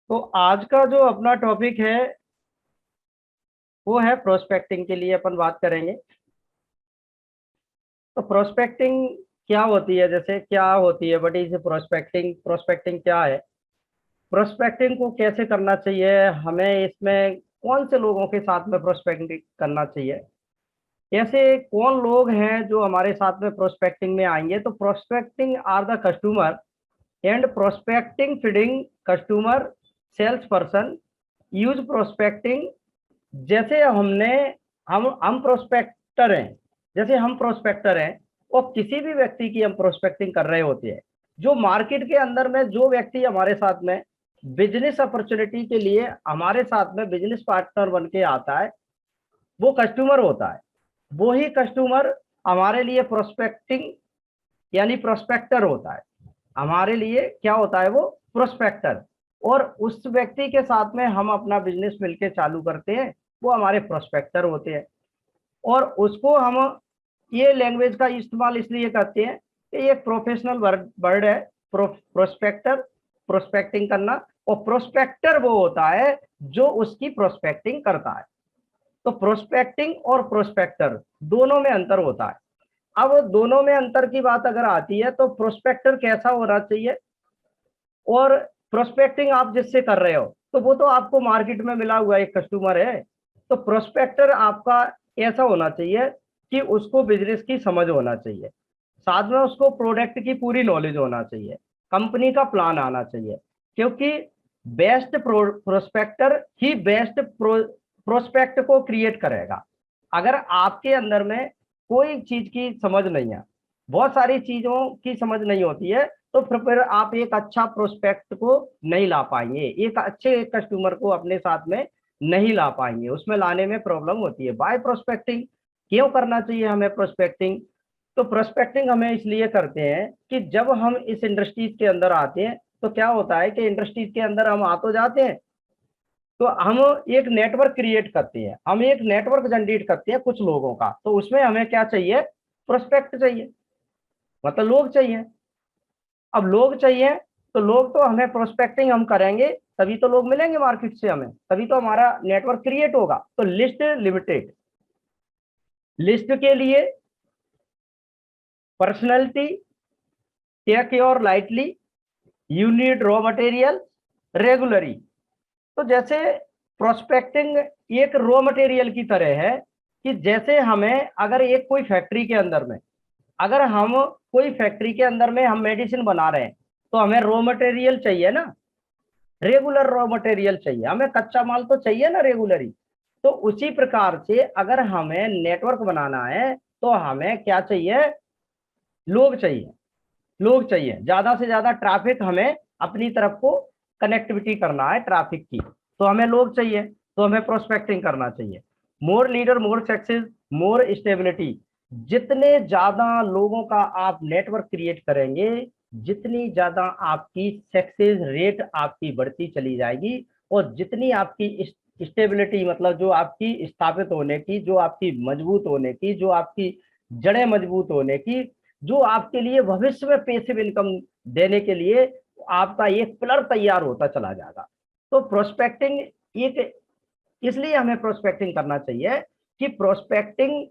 तो आज का जो अपना टॉपिक है वो है प्रोस्पेक्टिंग के लिए अपन बात करेंगे। तो प्रोस्पेक्टिंग क्या होती है, जैसे क्या होती है, व्हाट इज प्रोस्पेक्टिंग, प्रोस्पेक्टिंग क्या है, प्रोस्पेक्टिंग को कैसे करना चाहिए, हमें इसमें कौन से लोगों के साथ में प्रोस्पेक्टिंग करना चाहिए, ऐसे कौन लोग हैं जो हमारे साथ में प्रोस्पेक्टिंग में आएंगे। तो prospecting are the customer and prospecting feeding customer sales person use prospecting. जैसे हम प्रोस्पेक्टर हैं, जैसे हम प्रोस्पेक्टर हैं और किसी भी व्यक्ति की हम प्रोस्पेक्टिंग कर रहे होते हैं। जो मार्केट के अंदर में जो व्यक्ति हमारे साथ में बिजनेस अपॉर्चुनिटी के लिए हमारे साथ में बिजनेस पार्टनर बन के आता है, वो कस्टमर होता है। वो ही कस्टमर हमारे लिए प्रोस्पेक्टिंग यानी प्रोस्पेक्टर होता है। हमारे लिए क्या होता है, वो प्रोस्पेक्टर। और उस व्यक्ति के साथ में हम अपना बिजनेस मिलके चालू करते हैं, वो हमारे प्रोस्पेक्टर होते हैं। और उसको हम ये लैंग्वेज का इस्तेमाल इसलिए करते हैं कि ये एक प्रोफेशनल वर्ड है। प्रोस्पेक्टर, प्रोस्पेक्टिंग करना। और प्रोस्पेक्टर वो होता है जो उसकी प्रोस्पेक्टिंग करता है। तो प्रोस्पेक्टिंग और प्रोस्पेक्टर दोनों में अंतर होता है। अब दोनों में अंतर की बात अगर आती है तो प्रोस्पेक्टर कैसा होना चाहिए और प्रोस्पेक्टिंग आप जिससे कर रहे हो तो वो तो आपको मार्केट में मिला हुआ एक कस्टमर है। तो प्रोस्पेक्टर आपका ऐसा होना चाहिए कि उसको बिजनेस की समझ होना चाहिए, साथ में उसको प्रोडक्ट की पूरी नॉलेज होना चाहिए, कंपनी का प्लान आना चाहिए। क्योंकि बेस्ट प्रोस्पेक्टर ही बेस्ट प्रोस्पेक्ट को क्रिएट करेगा। अगर आपके अंदर में कोई चीज की समझ नहीं है, बहुत सारी चीजों की समझ नहीं होती है, तो फिर आप एक अच्छा प्रोस्पेक्ट को नहीं ला पाएंगे, एक अच्छे कस्टमर को अपने साथ में नहीं ला पाएंगे, उसमें लाने में प्रॉब्लम होती है। बाय प्रोस्पेक्टिंग क्यों करना चाहिए हमें प्रोस्पेक्टिंग? तो प्रोस्पेक्टिंग हमें इसलिए करते हैं कि जब हम इस इंडस्ट्रीज के अंदर आते हैं तो क्या होता है कि इंडस्ट्रीज के अंदर हम आ तो जाते हैं, तो हम एक नेटवर्क क्रिएट करते हैं, हम एक नेटवर्क जनरेट करते हैं कुछ लोगों का। तो उसमें हमें क्या चाहिए, प्रोस्पेक्ट चाहिए, मतलब लोग चाहिए। अब लोग चाहिए तो लोग तो हमें प्रोस्पेक्टिंग हम करेंगे तभी तो लोग मिलेंगे मार्केट से हमें, तभी तो हमारा नेटवर्क क्रिएट होगा। तो लिस्ट लिमिटेड, लिस्ट के लिए personality, take your lightly, you need raw material regularly. तो जैसे प्रोस्पेक्टिंग एक रॉ मटेरियल की तरह है कि जैसे हमें अगर एक कोई फैक्ट्री के अंदर में, अगर हम कोई फैक्ट्री के अंदर में हम मेडिसिन बना रहे हैं तो हमें रॉ मटेरियल चाहिए ना, रेगुलर रॉ मटेरियल चाहिए, हमें कच्चा माल तो चाहिए ना रेगुलरी। तो उसी प्रकार से अगर हमें नेटवर्क बनाना है तो हमें क्या चाहिए, लोग चाहिए। लोग चाहिए, ज्यादा से ज्यादा ट्रैफिक हमें अपनी तरफ को कनेक्टिविटी करना है ट्रैफिक की, तो हमें लोग चाहिए, तो हमें प्रोस्पेक्टिंग करना चाहिए। More leader more success more stability. जितने ज्यादा लोगों का आप नेटवर्क क्रिएट करेंगे, जितनी ज्यादा आपकी सक्सेस रेट आपकी बढ़ती चली जाएगी। और जितनी आपकी स्टेबिलिटी मतलब जो आपकी स्थापित होने की, जो आपकी मजबूत होने की, जो आपकी जड़ें मजबूत होने की, जो आपके लिए भविष्य में पैसिव इनकम देने के लिए आपका एक पिलर तैयार होता चला जाएगा। तो प्रोस्पेक्टिंग एक, इसलिए हमें प्रोस्पेक्टिंग करना चाहिए कि प्रोस्पेक्टिंग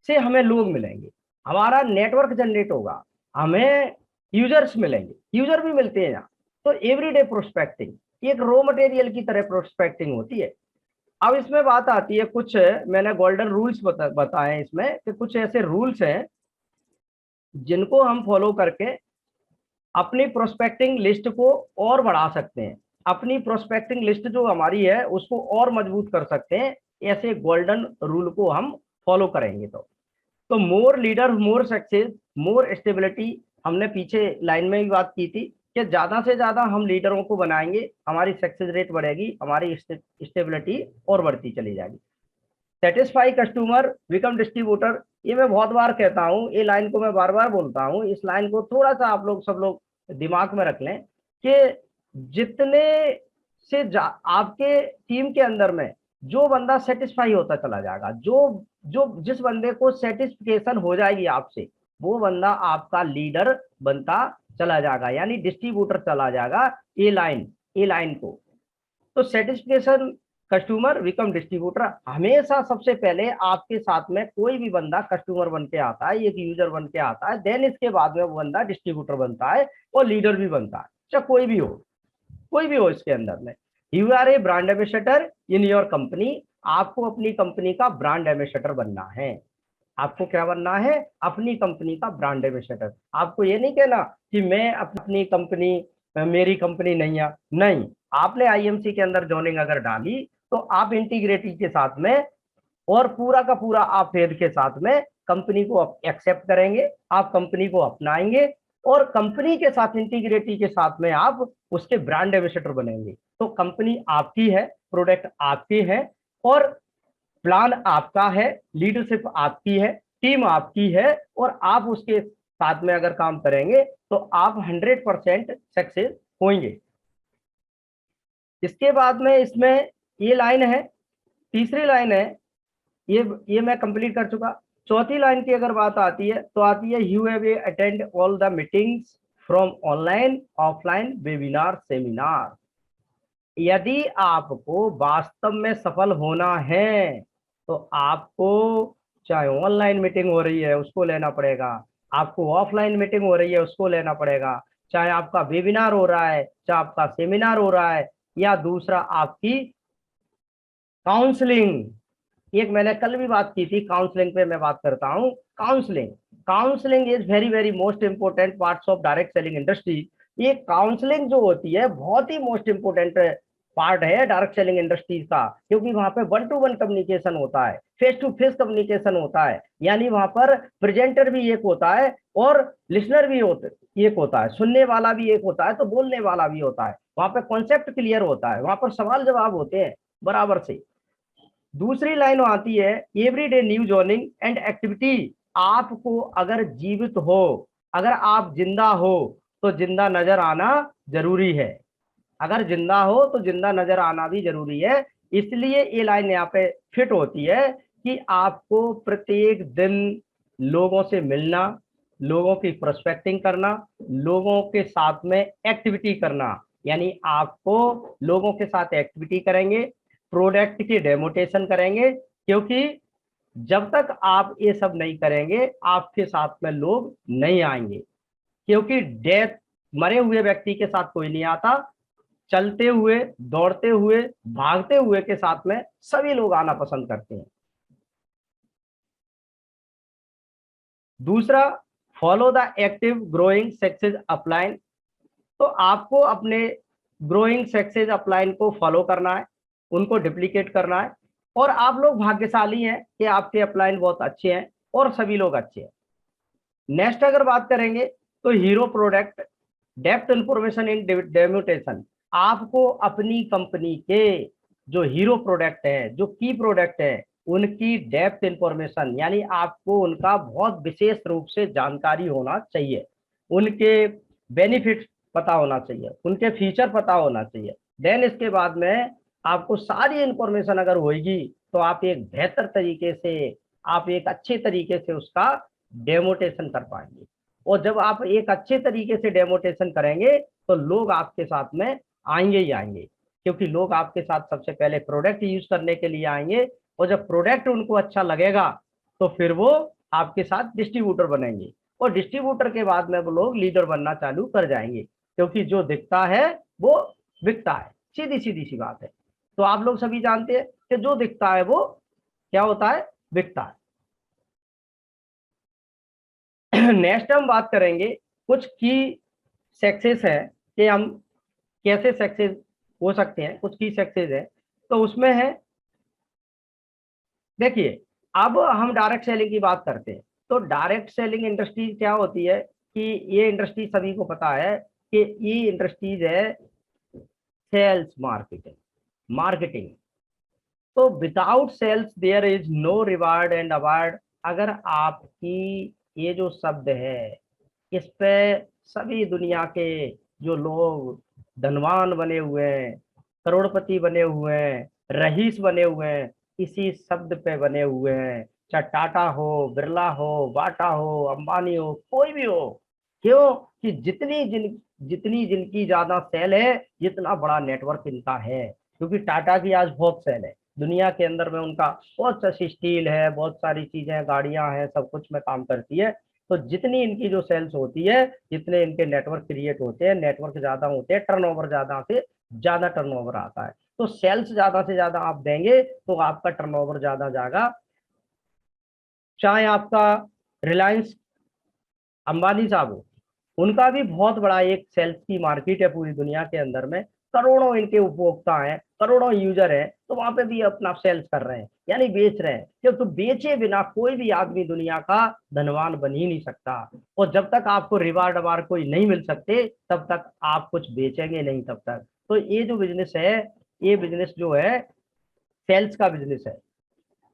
से हमें लोग मिलेंगे, हमारा नेटवर्क जनरेट होगा, हमें यूजर्स मिलेंगे, यूजर भी मिलते हैं यहाँ। तो एवरीडे प्रोस्पेक्टिंग एक रॉ मटेरियल की तरह प्रोस्पेक्टिंग होती है। अब इसमें बात आती है, कुछ मैंने गोल्डन रूल्स बताए इसमें कि कुछ ऐसे रूल्स हैं जिनको हम फॉलो करके अपनी प्रोस्पेक्टिंग लिस्ट को और बढ़ा सकते हैं, अपनी प्रोस्पेक्टिंग लिस्ट जो हमारी है उसको और मजबूत कर सकते हैं। ऐसे गोल्डन रूल को हम फॉलो करेंगे तो more leader more success more stability. हमने पीछे लाइन में भी बात की थी कि ज्यादा से ज्यादा हम लीडरों को बनाएंगे, हमारी सक्सेस रेट बढ़ेगी, हमारी स्टेबिलिटी और बढ़ती चली जाएगी। Satisfy customer become distributor. ये मैं बहुत बार कहता हूँ, ये लाइन को मैं बार बार बोलता हूँ, इस लाइन को थोड़ा सा आप लोग सब लोग दिमाग में रख लें कि जितने से आपके टीम के अंदर में जो बंदा सेटिस्फाई होता चला जाएगा, जो जो जिस बंदे को सेटिस्फिकेशन हो जाएगी आपसे, वो बंदा आपका लीडर बनता चला जाएगा, यानी डिस्ट्रीब्यूटर चला जाएगा। ए लाइन को तो सेटिस्फिकेशन कस्टमर बिकम डिस्ट्रीब्यूटर। हमेशा सबसे पहले आपके साथ में कोई भी बंदा कस्टमर बन के आता है, एक यूजर बन के आता है, देन इसके बाद में वो बंदा डिस्ट्रीब्यूटर बनता है और लीडर भी बनता है, चाहे कोई भी हो इसके अंदर में। You are a brand ambassador in your company. आपको अपनी कंपनी का ब्रांड एम्बेसडर बनना है। आपको क्या बनना है? अपनी कंपनी का ब्रांड एम्बेसडर। आपको ये नहीं कहना कि मैं अपनी कंपनी, मेरी कंपनी नहीं है, नहीं। आपने आईएमसी के अंदर जॉइनिंग अगर डाली तो आप इंटीग्रिटी के साथ में और पूरा का पूरा आप फेथ के साथ में कंपनी को एक्सेप्ट करेंगे, आप कंपनी को अपनाएंगे और कंपनी के साथ इंटीग्रिटी के साथ में आप उसके ब्रांड एम्बेसडर बनेंगे। तो कंपनी आपकी है, प्रोडक्ट आपके हैं और प्लान आपका है, लीडरशिप आपकी है, टीम आपकी है और आप उसके साथ में अगर काम करेंगे तो आप 100% सक्सेस होंगे। इसके बाद में इसमें ये लाइन है, तीसरी लाइन है, ये मैं कंप्लीट कर चुका। चौथी लाइन की अगर बात आती है तो आती है you have attend all the meetings from online offline webinar seminar. यदि आपको वास्तव में सफल होना है तो आपको चाहे ऑनलाइन मीटिंग हो रही है उसको लेना पड़ेगा, आपको ऑफलाइन मीटिंग हो रही है उसको लेना पड़ेगा, चाहे आपका वेबिनार हो रहा है, चाहे आपका सेमिनार हो रहा है, या दूसरा आपकी काउंसलिंग। एक मैंने कल भी बात की थी काउंसलिंग पे, मैं बात करता हूँ। Counselling counselling is very very most important parts of direct selling industry. ये काउंसलिंग जो होती है बहुत ही मोस्ट इंपोर्टेंट पार्ट है डायरेक्ट सेलिंग इंडस्ट्रीज का, क्योंकि वहां पे 1-to-1 कम्युनिकेशन होता है, फेस टू फेस कम्युनिकेशन होता है। यानी वहां पर प्रेजेंटर भी एक होता है और लिसनर भी एक होता है, सुनने वाला भी एक होता है तो बोलने वाला भी होता है। वहां पे कॉन्सेप्ट क्लियर होता है, वहां पर सवाल जवाब होते हैं बराबर से। दूसरी लाइन आती है everyday new joining and activity. आपको अगर जीवित हो, अगर आप जिंदा हो तो जिंदा नजर आना जरूरी है। अगर जिंदा हो तो जिंदा नजर आना भी जरूरी है। इसलिए ये लाइन यहाँ पे फिट होती है कि आपको प्रत्येक दिन लोगों से मिलना, लोगों की प्रोस्पेक्टिंग करना, लोगों के साथ में एक्टिविटी करना। यानी आपको लोगों के साथ एक्टिविटी करेंगे, प्रोडक्ट की डेमोटेशन करेंगे, क्योंकि जब तक आप ये सब नहीं करेंगे आपके साथ में लोग नहीं आएंगे। क्योंकि डेथ, मरे हुए व्यक्ति के साथ कोई नहीं आता, चलते हुए, दौड़ते हुए, भागते हुए के साथ में सभी लोग आना पसंद करते हैं। दूसरा, follow the active growing success upline. तो आपको अपने ग्रोइंग सक्सेस अपलाइन को फॉलो करना है, उनको डिप्लीकेट करना है। और आप लोग भाग्यशाली हैं कि आपके अपलाइन बहुत अच्छे हैं और सभी लोग अच्छे हैं। नेक्स्ट अगर बात करेंगे तो hero product depth information in demonstration. आपको अपनी कंपनी के जो हीरो प्रोडक्ट है, जो की प्रोडक्ट है, उनकी डेप्थ इंफॉर्मेशन यानी आपको उनका बहुत विशेष रूप से जानकारी होना चाहिए, उनके बेनिफिट पता होना चाहिए, उनके फीचर पता होना चाहिए। देन इसके बाद में आपको सारी इंफॉर्मेशन अगर होगी तो आप एक बेहतर तरीके से, आप एक अच्छे तरीके से उसका डेमोटेशन कर पाएंगे। और जब आप एक अच्छे तरीके से डेमोटेशन करेंगे तो लोग आपके साथ में आएंगे ही आएंगे, क्योंकि लोग आपके साथ सबसे पहले प्रोडक्ट यूज करने के लिए आएंगे और जब प्रोडक्ट उनको अच्छा लगेगा तो फिर वो आपके साथ डिस्ट्रीब्यूटर बनेंगे और डिस्ट्रीब्यूटर के बाद में वो लोग लीडर बनना चालू कर जाएंगे, क्योंकि जो दिखता है वो बिकता है। सीधी सीधी सी बात है। तो आप लोग सभी जानते हैं कि जो दिखता है वो क्या होता है? बिकता है। नेक्स्ट हम बात करेंगे कुछ की सक्सेस है कि हम कैसे सक्सेस हो सकते हैं। कुछ की सक्सेस है तो उसमें है, देखिए, अब हम डायरेक्ट सेलिंग की बात करते हैं। तो डायरेक्ट सेलिंग इंडस्ट्री क्या होती है कि ये इंडस्ट्री सभी को पता है कि ये इंडस्ट्रीज है सेल्स मार्केटिंग, मार्केटिंग। तो without sales there is no reward and award. अगर आपकी ये जो शब्द है इस पे सभी दुनिया के जो लोग धनवान बने हुए हैं, करोड़पति बने हुए हैं, रईस बने हुए हैं, इसी शब्द पे बने हुए हैं। चाहे टाटा हो, बिरला हो, बाटा हो, अंबानी हो, कोई भी हो। क्यों? कि जितनी जिनकी ज्यादा सेल है जितना बड़ा नेटवर्क इनका है। क्योंकि टाटा की आज बहुत सेल है दुनिया के अंदर में, उनका बहुत सा स्टील है, बहुत सारी चीजें, गाड़ियां हैं, सब कुछ में काम करती है। तो जितनी इनकी जो सेल्स होती है, जितने इनके नेटवर्क क्रिएट होते हैं, नेटवर्क ज्यादा होते हैं, टर्नओवर ज्यादा से ज्यादा टर्नओवर आता है। तो सेल्स ज्यादा से ज्यादा आप देंगे तो आपका टर्नओवर ज्यादा जाएगा। चाहे आपका रिलायंस अंबानी साहब हो, उनका भी बहुत बड़ा एक सेल्स की मार्केट है पूरी दुनिया के अंदर में, करोड़ों इनके उपभोक्ता हैं, करोड़ों यूजर हैं, तो वहां पे भी अपना सेल्स कर रहे हैं, यानी बेच रहे हैं। क्यों? तो बेचे बिना कोई भी आदमी दुनिया का धनवान बन ही नहीं सकता। और जब तक आपको रिवार्ड अवार्ड कोई नहीं मिल सकते, तब तक आप कुछ बेचेंगे नहीं तब तक। तो ये जो बिजनेस है, ये बिजनेस जो है सेल्स का बिजनेस है,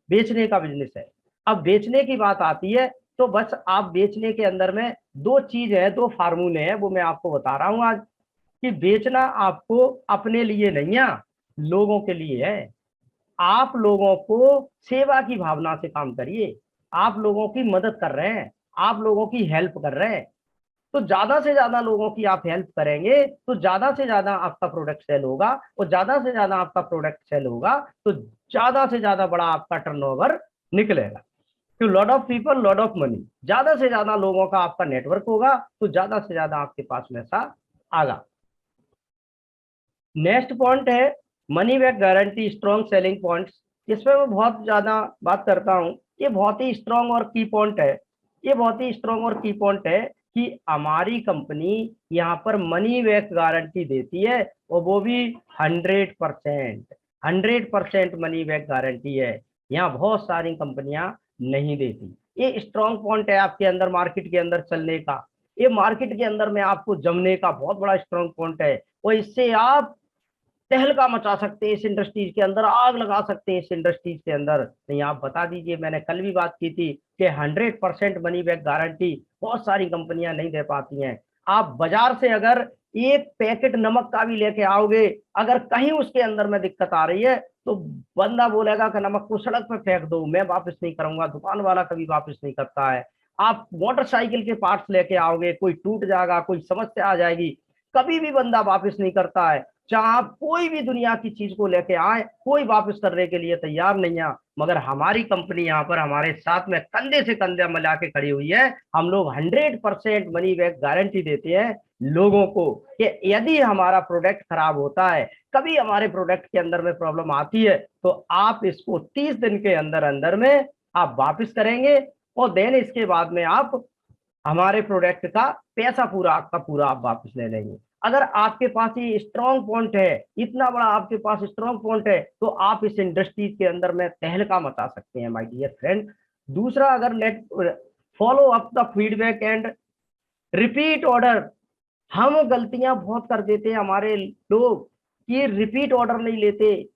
बेचने का बिजनेस है। अब बेचने की बात आती है, तो बस आप बेचने के अंदर में दो चीज है, दो फार्मूले हैं, वो मैं आपको बता रहा हूं आज। कि बेचना आपको अपने लिए नहीं है, लोगों के लिए है। आप लोगों को सेवा की भावना से काम करिए, आप लोगों की मदद कर रहे हैं, आप लोगों की हेल्प कर रहे हैं। तो ज्यादा से ज्यादा लोगों की आप हेल्प करेंगे तो ज्यादा से ज्यादा आपका प्रोडक्ट सेल होगा, और ज्यादा से ज्यादा आपका प्रोडक्ट सेल होगा तो ज्यादा से ज्यादा बड़ा आपका टर्नओवर निकलेगा। तो lot of people lot of money, ज्यादा से ज्यादा लोगों का आपका नेटवर्क होगा तो ज्यादा से ज्यादा आपके पास पैसा आगा। नेक्स्ट पॉइंट है money back guarantee, strong selling points. इसमें मैं बहुत ज्यादा बात करता हूँ, ये बहुत ही स्ट्रॉन्ग और की पॉइंट है। ये बहुत ही स्ट्रॉन्ग और की पॉइंट है कि हमारी कंपनी यहाँ पर मनी बैक गारंटी देती है, और वो भी 100%। 100% मनी बैक गारंटी है, यहाँ बहुत सारी कंपनियां नहीं देती। ये स्ट्रॉन्ग पॉइंट है आपके अंदर मार्केट के अंदर चलने का, ये मार्केट के अंदर में आपको जमने का बहुत बड़ा स्ट्रॉन्ग पॉइंट है। और इससे आप तहलका मचा सकते हैं, इस इंडस्ट्रीज के अंदर आग लगा सकते हैं, इस इंडस्ट्रीज के अंदर। नहीं, आप बता दीजिए, मैंने कल भी बात की थी कि 100% मनी बैक गारंटी बहुत सारी कंपनियां नहीं दे पाती हैं। आप बाजार से अगर एक पैकेट नमक का भी लेके आओगे, अगर कहीं उसके अंदर में दिक्कत आ रही है, तो बंदा बोलेगा कि नमक को सड़क पे फेंक दो, मैं वापस नहीं करूंगा, दुकान वाला कभी वापस नहीं करता है। आप मोटरसाइकिल के पार्ट्स लेके आओगे, कोई टूट जाएगा, कोई समस्या आ जाएगी, कभी भी बंदा वापस नहीं करता है। चाहे आप कोई भी दुनिया की चीज को लेके आए, कोई वापस करने के लिए तैयार नहीं है। मगर हमारी कंपनी यहाँ पर हमारे साथ में कंधे से कंधे मिला के खड़ी हुई है। हम लोग 100% मनी बैक गारंटी देते हैं लोगों को, कि यदि हमारा प्रोडक्ट खराब होता है, कभी हमारे प्रोडक्ट के अंदर में प्रॉब्लम आती है, तो आप इसको 30 दिन के अंदर अंदर में आप वापस करेंगे, और देन इसके बाद में आप हमारे प्रोडक्ट का पैसा पूरा आपका पूरा आप वापस ले लेंगे। अगर आपके पास ये स्ट्रॉन्ग पॉइंट है, इतना बड़ा आपके पास स्ट्रॉन्ग पॉइंट है, तो आप इस इंडस्ट्री के अंदर में तहलका मचा सकते हैं माय डियर फ्रेंड। दूसरा, अगर let follow up the feedback and repeat order. हम गलतियां बहुत कर देते हैं हमारे लोग, कि रिपीट ऑर्डर नहीं लेते।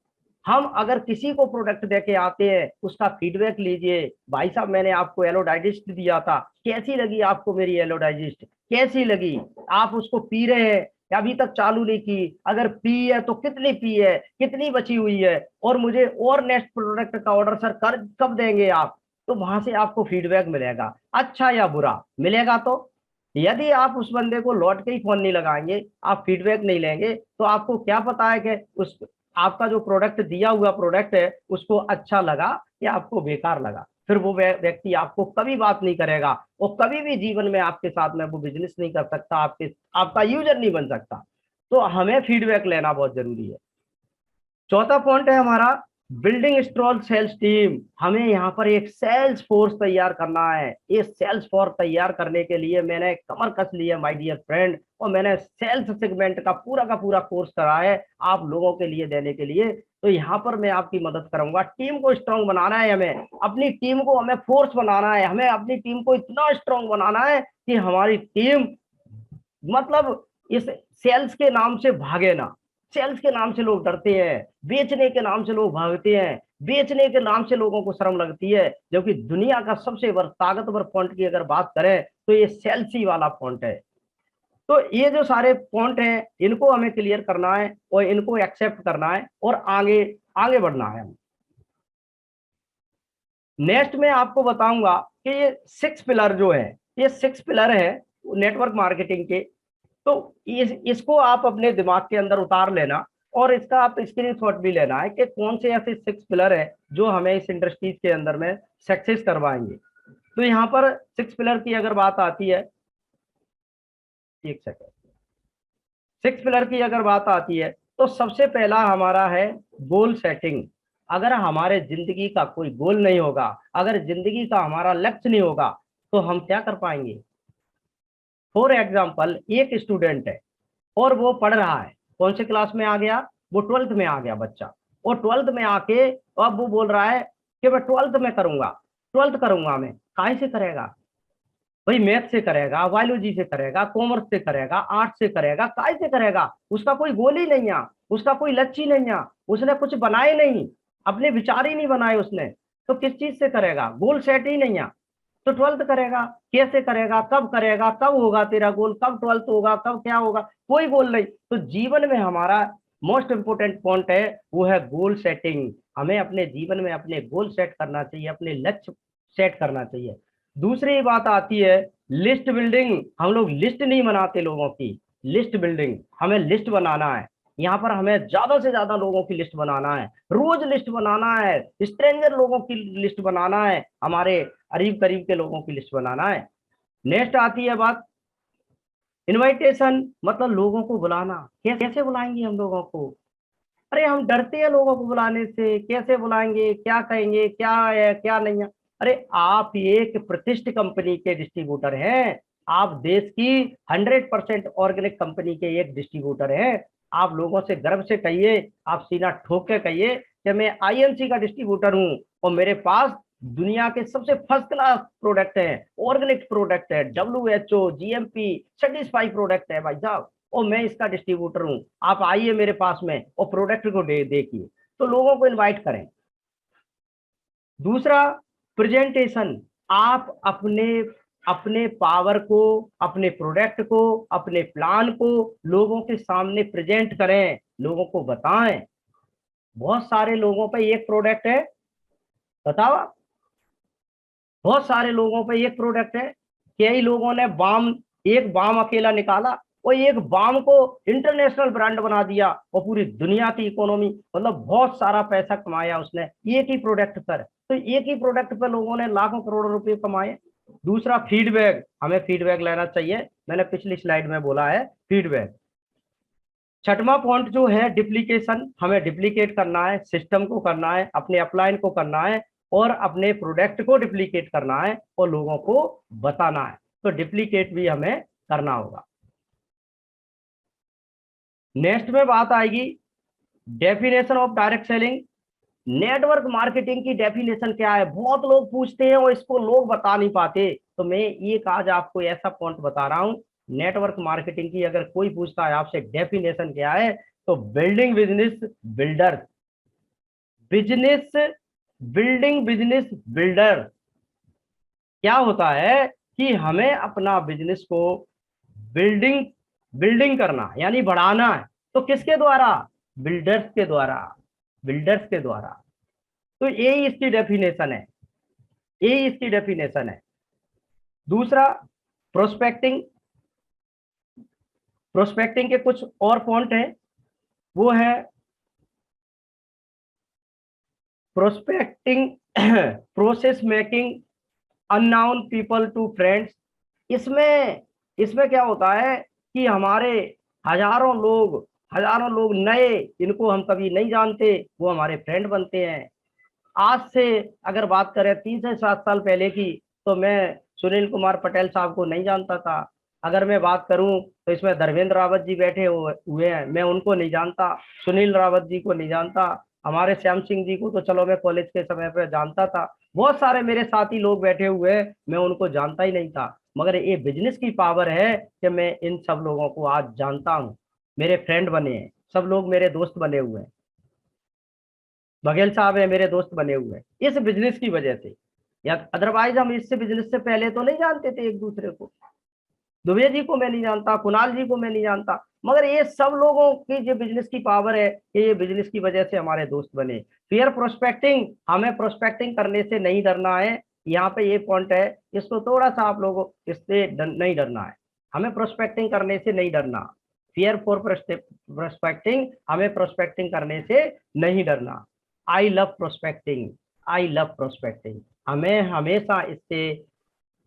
हम अगर किसी को प्रोडक्ट देके आते हैं, उसका फीडबैक लीजिए। भाई साहब, मैंने आपको एलो डाइजेस्ट दिया था, कैसी लगी आपको मेरी एलो डाइजेस्ट, कैसी लगी? आप उसको पी रहे हैं या अभी तक चालू नहीं की? अगर पी है तो कितनी पी है, कितनी बची हुई है, और मुझे और नेक्स्ट प्रोडक्ट का ऑर्डर सर कर कब देंगे आप? तो वहां से आपको फीडबैक मिलेगा, अच्छा या बुरा मिलेगा। तो यदि आप उस बंदे को लौट के ही फोन नहीं लगाएंगे, आप फीडबैक नहीं लेंगे, तो आपको क्या पता है कि उस आपका जो प्रोडक्ट दिया हुआ प्रोडक्ट है उसको अच्छा लगा या आपको बेकार लगा? फिर वो व्यक्ति आपको कभी बात नहीं करेगा, और कभी भी जीवन में आपके साथ में वो बिजनेस नहीं कर सकता, आपका यूजर नहीं बन सकता। तो हमें फीडबैक लेना बहुत जरूरी है। चौथा पॉइंट है हमारा बिल्डिंग स्ट्रॉन्ग सेल्स टीम। हमें यहाँ पर एक सेल्स फोर्स तैयार करना है। ये सेल्स फोर्स तैयार करने के लिए मैंने कमर कस ली है माय डियर फ्रेंड, और मैंने सेल्स सेगमेंट का पूरा कोर्स करा है आप लोगों के लिए देने के लिए। तो यहाँ पर मैं आपकी मदद करूंगा। टीम को स्ट्रांग बनाना है, हमें अपनी टीम को हमें फोर्स बनाना है, हमें अपनी टीम को इतना स्ट्रांग बनाना है कि हमारी टीम मतलब इस सेल्स के नाम से भागे ना। सेल्स के नाम से लोग डरते हैं, बेचने के नाम से लोग भागते हैं, बेचने के नाम से लोगों को शर्म लगती है। जबकि दुनिया का सबसे ताकतवर फॉन्ट की अगर बात करें तो ये सेल्स ही वाला फॉन्ट है। तो ये जो सारे पॉइंट हैं, इनको हमें क्लियर करना है और इनको एक्सेप्ट करना है और आगे आगे बढ़ना है। नेक्स्ट में आपको बताऊंगा कि ये 6 पिलर जो है, ये 6 पिलर है नेटवर्क मार्केटिंग के। तो इसको आप अपने दिमाग के अंदर उतार लेना, और इसका आप स्क्रीनशॉट भी लेना है कि कौन से ऐसे 6 पिलर है जो हमें इस इंडस्ट्रीज के अंदर में सक्सेस करवाएंगे। तो यहाँ पर 6 पिलर की अगर बात आती है, एक सेकंड, 6 पिलर की अगर बात आती है तो सबसे पहला हमारा है गोल सेटिंग। अगर हमारे जिंदगी का कोई गोल नहीं होगा, अगर जिंदगी का हमारा लक्ष्य नहीं होगा, तो हम क्या कर पाएंगे। फॉर एग्जाम्पल, एक स्टूडेंट है और वो पढ़ रहा है, कौन से क्लास में आ गया, वो 12th में आ गया बच्चा, और 12th में आके अब वो बोल रहा है कि मैं 12th में करूंगा, 12th करूंगा, मैं कहाँ से करेगा भाई, मैथ से करेगा, बायोलॉजी से करेगा, कॉमर्स से करेगा, आर्ट्स से करेगा, काय से करेगा, उसका कोई गोल ही नहीं है, उसका कोई लक्ष्य ही नहीं है, उसने कुछ बनाए नहीं, अपने विचार ही नहीं बनाए उसने, तो किस चीज से करेगा, गोल सेट ही नहीं है। तो 12th करेगा, कैसे करेगा, कब होगा तेरा गोल, कब 12th होगा, कब क्या होगा, कोई गोल नहीं। तो जीवन में हमारा मोस्ट इंपोर्टेंट पॉइंट है वो है गोल सेटिंग। हमें अपने जीवन में अपने गोल सेट करना चाहिए, अपने लक्ष्य सेट करना चाहिए। दूसरी बात आती है लिस्ट बिल्डिंग। हम लोग लिस्ट नहीं बनाते लोगों की, लिस्ट बिल्डिंग, हमें लिस्ट बनाना है। यहाँ पर हमें ज्यादा से ज्यादा लोगों की लिस्ट बनाना है, रोज लिस्ट बनाना है, स्ट्रेंजर लोगों की लिस्ट बनाना है, हमारे करीब करीब के लोगों की लिस्ट बनाना है। नेक्स्ट आती है बात इनविटेशन, मतलब लोगों को बुलाना। कैसे बुलाएंगे हम लोगों को, अरे हम डरते हैं लोगों को बुलाने से, कैसे बुलाएंगे, क्या कहेंगे, क्या है क्या नहीं है। अरे आप एक प्रतिष्ठित कंपनी के डिस्ट्रीब्यूटर हैं, आप देश की 100% ऑर्गेनिक कंपनी के एक डिस्ट्रीब्यूटर हैं। आप लोगों से गर्व से कहिए, आप सीना ठोक के कहिए कि मैं आईएनसी का डिस्ट्रीब्यूटर हूं और मेरे पास दुनिया के सबसे फर्स्ट क्लास प्रोडक्ट है, ऑर्गेनिक प्रोडक्ट है, WHO GMP सर्टिफाइड प्रोडक्ट है भाई साहब, और मैं इसका डिस्ट्रीब्यूटर हूं, आप आइए मेरे पास में और प्रोडक्ट को देखिए। तो लोगों को इनवाइट करें। दूसरा प्रेजेंटेशन, आप अपने अपने पावर को, अपने प्रोडक्ट को, अपने प्लान को लोगों के सामने प्रेजेंट करें, लोगों को बताएं। बहुत सारे लोगों पे एक प्रोडक्ट है, बताओ आप, बहुत सारे लोगों पे एक प्रोडक्ट है। कई लोगों ने बाम, एक बाम अकेला निकाला और एक बाम को इंटरनेशनल ब्रांड बना दिया और पूरी दुनिया की इकोनॉमी, मतलब बहुत सारा पैसा कमाया उसने एक ही प्रोडक्ट पर। तो एक ही प्रोडक्ट पर लोगों ने लाखों करोड़ों रुपए कमाए। दूसरा फीडबैक, हमें फीडबैक लेना चाहिए, मैंने पिछली स्लाइड में बोला है फीडबैक। छठवां पॉइंट जो है डिप्लीकेशन, हमें डिप्लीकेट करना है, सिस्टम को करना है, अपने अपलाइन को करना है और अपने प्रोडक्ट को डिप्लीकेट करना है और लोगों को बताना है। तो डिप्लीकेट भी हमें करना होगा। नेक्स्ट में बात आएगी definition of direct selling. Network marketing की डेफिनेशन क्या है, बहुत लोग पूछते हैं और इसको लोग बता नहीं पाते। तो मैं एक आज आपको ऐसा पॉइंट बता रहा हूं, नेटवर्क मार्केटिंग की अगर कोई पूछता है आपसे डेफिनेशन क्या है, तो building business builder, business building business builder. क्या होता है कि हमें अपना बिजनेस को बिल्डिंग बिल्डिंग करना यानी बढ़ाना है। तो किसके द्वारा, बिल्डर्स के द्वारा, बिल्डर्स के द्वारा। तो यही इसकी डेफिनेशन है, यही इसकी डेफिनेशन है। दूसरा प्रोस्पेक्टिंग, प्रोस्पेक्टिंग के कुछ और पॉइंट है, वो है prospecting process making unknown people to friends. इसमें इसमें क्या होता है कि हमारे हजारों लोग नए, इनको हम कभी नहीं जानते, वो हमारे फ्रेंड बनते हैं। आज से अगर बात करें 3 से 7 साल पहले की, तो मैं सुनील कुमार पटेल साहब को नहीं जानता था। अगर मैं बात करूं तो इसमें धर्मेंद्र रावत जी बैठे हुए हैं, मैं उनको नहीं जानता, सुनील रावत जी को नहीं जानता, हमारे श्याम सिंह जी को तो चलो मैं कॉलेज के समय पर जानता था, बहुत सारे मेरे साथी लोग बैठे हुए हैं, मैं उनको जानता ही नहीं था। मगर ये बिजनेस की पावर है कि मैं इन सब लोगों को आज जानता हूँ, मेरे फ्रेंड बने हैं, सब लोग मेरे दोस्त बने हुए हैं। बघेल साहब है मेरे दोस्त बने हुए हैं इस बिजनेस की वजह से, या अदरवाइज हम इससे बिजनेस से पहले तो नहीं जानते थे एक दूसरे को। दुबे जी को मैं नहीं जानता, कुणाल जी को मैं नहीं जानता, मगर ये सब लोगों की जो बिजनेस की पावर है कि ये बिजनेस की वजह से हमारे दोस्त बने। फेयर प्रोस्पेक्टिंग, हमें प्रोस्पेक्टिंग करने से नहीं डरना है, यहाँ पे ये पॉइंट है, इसको थोड़ा सा आप लोगों इससे नहीं डरना है, हमें प्रोस्पेक्टिंग करने से नहीं डरना। फियर फॉर प्रोस्पेक्टिंग, हमें प्रोस्पेक्टिंग करने से नहीं डरना। I love prospecting, I love prospecting, हमें हमेशा इससे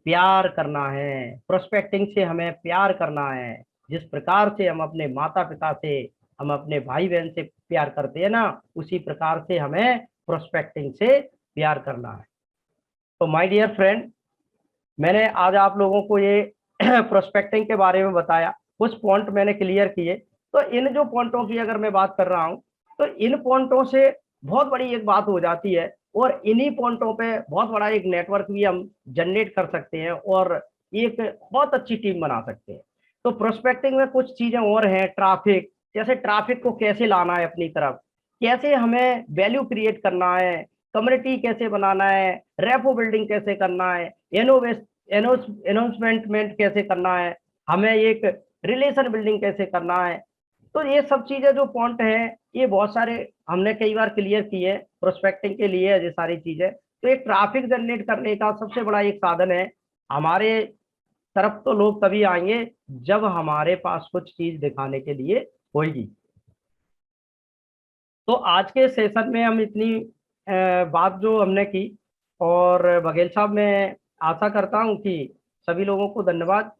प्यार करना है, प्रोस्पेक्टिंग से हमें प्यार करना है। जिस प्रकार से हम अपने माता पिता से, हम अपने भाई बहन से प्यार करते हैं ना, उसी प्रकार से हमें प्रोस्पेक्टिंग से प्यार करना है। तो माय डियर फ्रेंड, मैंने आज आप लोगों को ये प्रोस्पेक्टिंग के बारे में बताया, कुछ पॉइंट मैंने क्लियर किए। तो इन जो पॉइंटों की अगर मैं बात कर रहा हूँ, तो इन पॉइंटों से बहुत बड़ी एक बात हो जाती है, और इन्हीं पॉइंटों पे बहुत बड़ा एक नेटवर्क भी हम जनरेट कर सकते हैं और एक बहुत अच्छी टीम बना सकते हैं। तो प्रोस्पेक्टिंग में कुछ चीजें और हैं, ट्रैफिक, जैसे ट्रैफिक को कैसे लाना है अपनी तरफ, कैसे हमें वैल्यू क्रिएट करना है, कम्युनिटी कैसे बनाना है, रेपो बिल्डिंग कैसे करना है, एनाउंसमेंट कैसे करना है, हमें एक रिलेशन बिल्डिंग कैसे करना है। तो ये सब चीजें जो पॉइंट है, ये बहुत सारे हमने कई बार क्लियर किए प्रोस्पेक्टिंग के लिए, ये सारी चीजें। तो एक ट्रैफिक जनरेट करने का सबसे बड़ा एक साधन है। हमारे तरफ तो लोग तभी आएंगे जब हमारे पास कुछ चीज दिखाने के लिए होगी। तो आज के सेशन में हम इतनी बात जो हमने की, और बघेल साहब, मैं आशा करता हूं कि सभी लोगों को धन्यवाद।